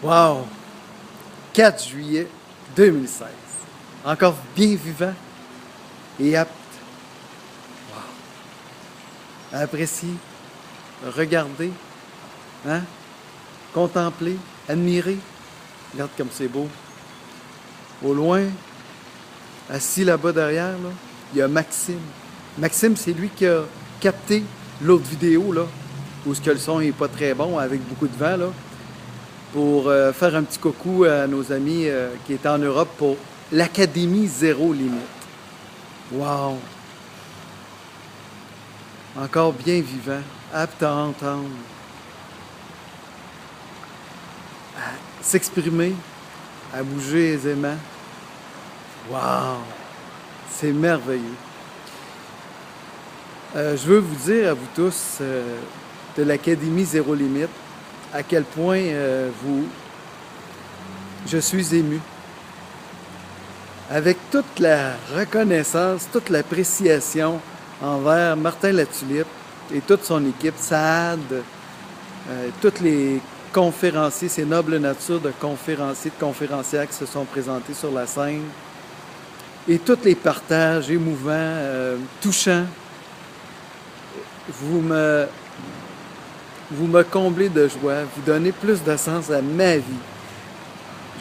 Wow! 4 juillet 2016. Encore bien vivant et apte à apprécier, regarder, hein? Contempler, admirer. Regarde comme c'est beau. Au loin, assis là-bas derrière, là, il y a Maxime. Maxime, c'est lui qui a capté l'autre vidéo, là, où ce que le son n'est pas très bon, avec beaucoup de vent, là, pour faire un petit coucou à nos amis qui étaient en Europe pour l'Académie Zéro Limite. Wow! Encore bien vivant, apte à entendre, à s'exprimer, à bouger aisément. Wow! C'est merveilleux. Je veux vous dire à vous tous de l'Académie Zéro Limite à quel point je suis ému. Avec toute la reconnaissance, toute l'appréciation envers Martin Latulippe et toute son équipe, Saad, tous les conférenciers, ces nobles natures de conférenciers, de conférencières qui se sont présentés sur la scène, et tous les partages émouvants, touchants. Vous me comblez de joie, vous donnez plus de sens à ma vie.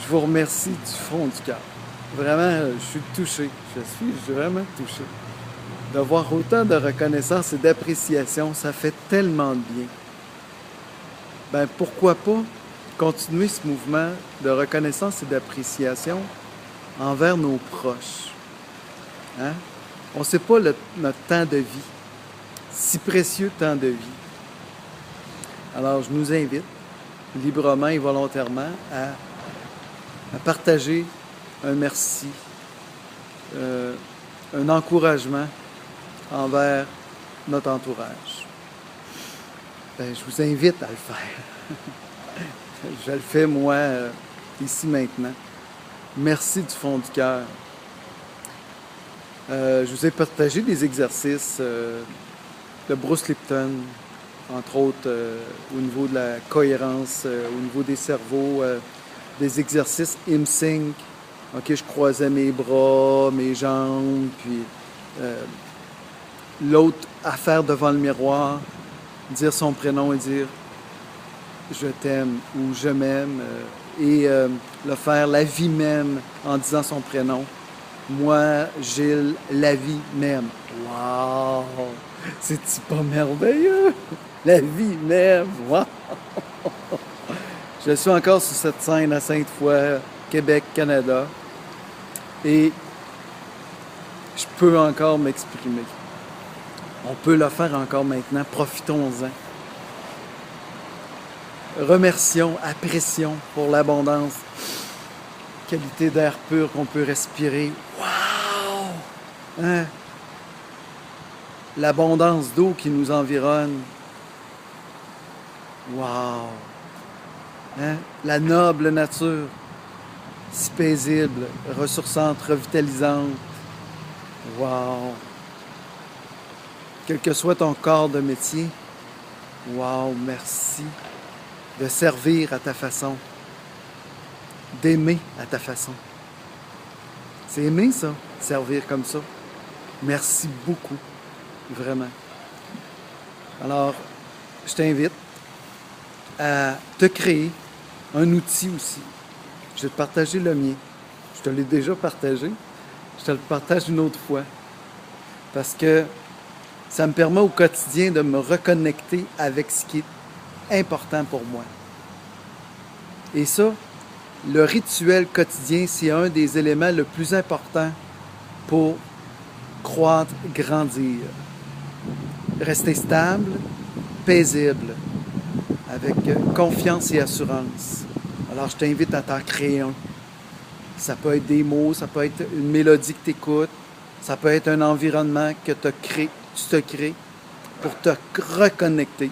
Je vous remercie du fond du cœur. Vraiment, je suis touché. Je suis vraiment touché. De voir autant de reconnaissance et d'appréciation, ça fait tellement de bien. Ben pourquoi pas continuer ce mouvement de reconnaissance et d'appréciation envers nos proches. Hein? On ne sait pas notre temps de vie, si précieux temps de vie. Alors, je nous invite, librement et volontairement, à partager un merci, un encouragement envers notre entourage. Ben, je vous invite à le faire. Je le fais, moi, ici, maintenant. Merci du fond du cœur. Je vous ai partagé des exercices de Bruce Lipton, entre autres au niveau de la cohérence, au niveau des cerveaux, des exercices ImSync. OK, je croisais mes bras, mes jambes, puis l'autre affaire devant le miroir, dire son prénom et dire « je t'aime » ou « je m'aime » et le faire la vie même en disant son prénom. Moi, Gilles, la vie m'aime. Wow! C'est-tu pas merveilleux? La vie m'aime. Wow! Je suis encore sur cette scène à Sainte-Foy, Québec, Canada. Et je peux encore m'exprimer. On peut le faire encore maintenant. Profitons-en. Remercions, apprécions pour l'abondance. Qualité d'air pur qu'on peut respirer. Wow! Hein? L'abondance d'eau qui nous environne. Wow! Hein? La noble nature, si paisible, ressourçante, revitalisante. Wow! Quel que soit ton corps de métier, wow, merci de servir à ta façon, d'aimer à ta façon. C'est aimer ça, servir comme ça. Merci beaucoup, vraiment. Alors, je t'invite à te créer un outil aussi. Je vais te partager le mien. Je te l'ai déjà partagé. Je te le partage une autre fois. Parce que ça me permet au quotidien de me reconnecter avec ce qui est important pour moi. Et ça, le rituel quotidien, c'est un des éléments les plus importants pour croître, grandir. Rester stable, paisible, avec confiance et assurance. Alors, je t'invite à t'en créer un. Ça peut être des mots, ça peut être une mélodie que tu écoutes, ça peut être un environnement que tu te crées pour te reconnecter.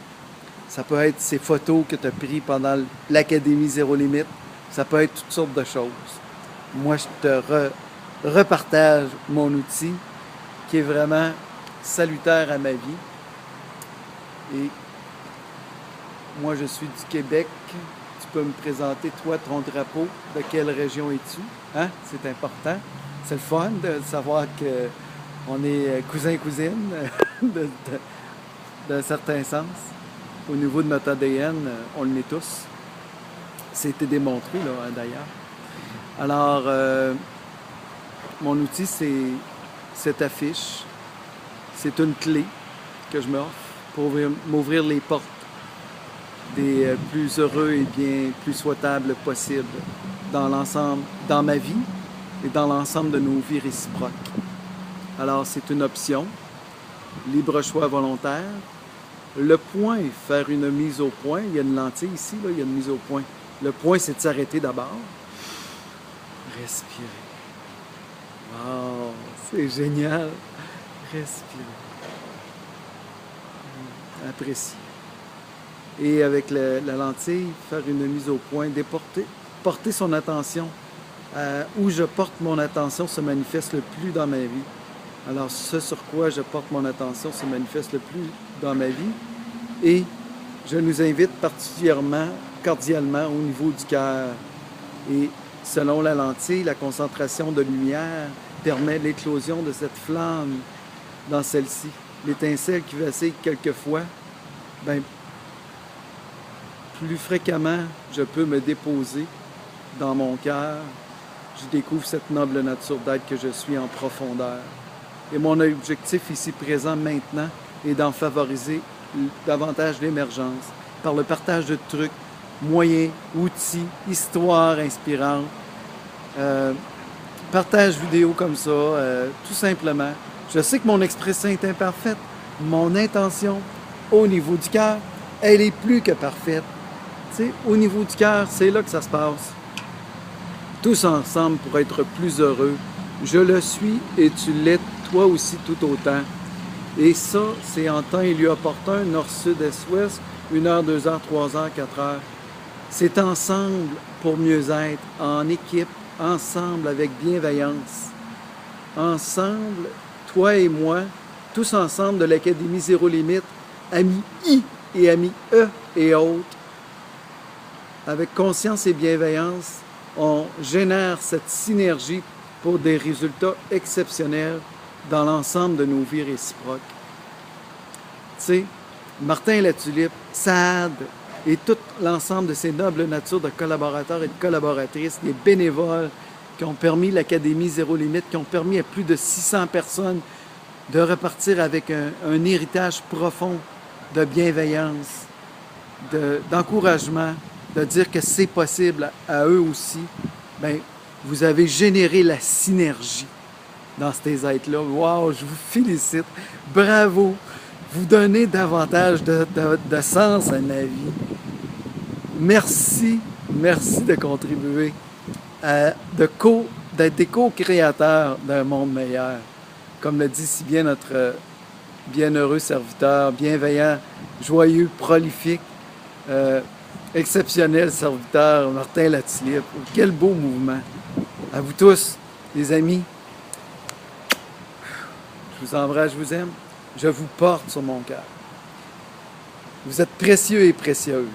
Ça peut être ces photos que tu as prises pendant l'Académie Zéro Limite. Ça peut être toutes sortes de choses. Moi, je te repartage mon outil qui est vraiment salutaire à ma vie. Et moi, je suis du Québec, du tu peux me présenter, toi, ton drapeau, de quelle région es-tu? Hein? C'est important. C'est le fun de savoir qu'on est cousin-cousine d'un certain sens. Au niveau de notre ADN, on l'est tous. C'était démontré, là, hein, d'ailleurs. Alors, mon outil, c'est cette affiche. C'est une clé que je m'offre pour m'ouvrir les portes des plus heureux et bien plus souhaitables possibles dans l'ensemble, dans ma vie et dans l'ensemble de nos vies réciproques. Alors, c'est une option, libre choix volontaire. Le point, faire une mise au point. Il y a une lentille ici, là, il y a une mise au point. Le point, c'est de s'arrêter d'abord. Respirer. Wow, c'est génial. Respirer. Apprécier. Et avec la lentille, faire une mise au point, porter son attention. Où je porte mon attention se manifeste le plus dans ma vie. Alors, ce sur quoi je porte mon attention se manifeste le plus dans ma vie. Et je nous invite particulièrement, cordialement, au niveau du cœur. Et selon la lentille, la concentration de lumière permet l'éclosion de cette flamme dans celle-ci. L'étincelle qui vacille quelquefois, bien, plus fréquemment, je peux me déposer dans mon cœur. Je découvre cette noble nature d'être que je suis en profondeur. Et mon objectif ici présent maintenant est d'en favoriser davantage l'émergence par le partage de trucs, moyens, outils, histoires inspirantes, partage vidéo comme ça, tout simplement. Je sais que mon expression est imparfaite. Mon intention au niveau du cœur, elle est plus que parfaite. Tu sais, au niveau du cœur, c'est là que ça se passe. Tous ensemble pour être plus heureux. Je le suis et tu l'es toi aussi tout autant. Et ça, c'est en temps et lieu opportun, nord, sud, est, ouest, 1 heure, 2 heures, 3 heures, 4 heures. C'est ensemble pour mieux être, en équipe, ensemble avec bienveillance. Ensemble, toi et moi, tous ensemble de l'Académie Zéro Limite, amis I et amis E et autres, avec conscience et bienveillance, on génère cette synergie pour des résultats exceptionnels dans l'ensemble de nos vies réciproques. Tu sais, Martin Latulippe, Saad et tout l'ensemble de ces nobles natures de collaborateurs et de collaboratrices, des bénévoles qui ont permis l'Académie Zéro Limite, qui ont permis à plus de 600 personnes de repartir avec un héritage profond de bienveillance, d'encouragement, de dire que c'est possible à eux aussi. Bien, vous avez généré la synergie dans ces êtres-là. Wow, je vous félicite. Bravo. Vous donnez davantage de sens à ma vie. Merci de contribuer d'être des co-créateurs d'un monde meilleur. Comme le dit si bien notre bienheureux serviteur, bienveillant, joyeux, prolifique, exceptionnel serviteur, Martin Latulippe. Quel beau mouvement. À vous tous, les amis. Je vous embrasse, je vous aime. Je vous porte sur mon cœur. Vous êtes précieux et précieuses.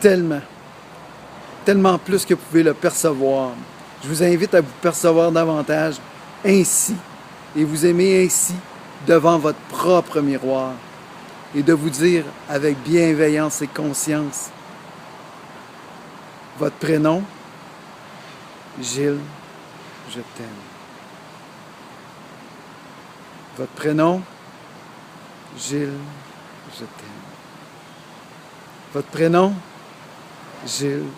Tellement. Tellement plus que vous pouvez le percevoir. Je vous invite à vous percevoir davantage ainsi et vous aimer ainsi devant votre propre miroir et de vous dire avec bienveillance et conscience votre prénom, Gilles, je t'aime. Votre prénom, Gilles, je t'aime. Votre prénom, Gilles,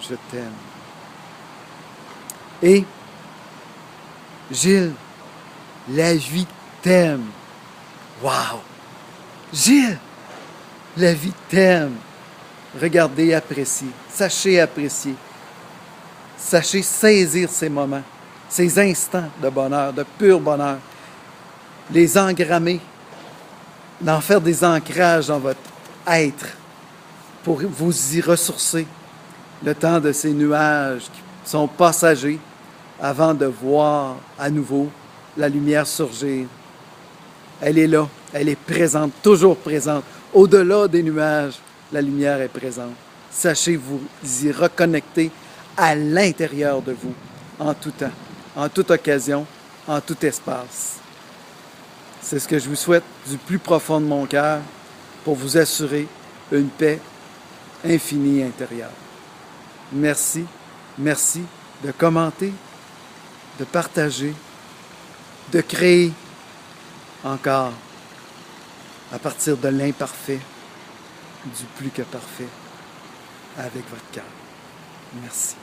je t'aime. Et Gilles, la vie t'aime. Wow! Gilles, la vie t'aime. Regardez, appréciez. Sachez apprécier. Sachez saisir ces moments, ces instants de bonheur, de pur bonheur. Les engrammer, d'en faire des ancrages dans votre être pour vous y ressourcer le temps de ces nuages qui sont passagers avant de voir à nouveau la lumière surgir. Elle est là, elle est présente, toujours présente. Au-delà des nuages, la lumière est présente. Sachez vous y reconnecter à l'intérieur de vous, en tout temps, en toute occasion, en tout espace. C'est ce que je vous souhaite du plus profond de mon cœur pour vous assurer une paix infinie intérieure. Merci, merci de commenter, de partager, de créer encore à partir de l'imparfait, du plus que parfait, avec votre cœur. Merci.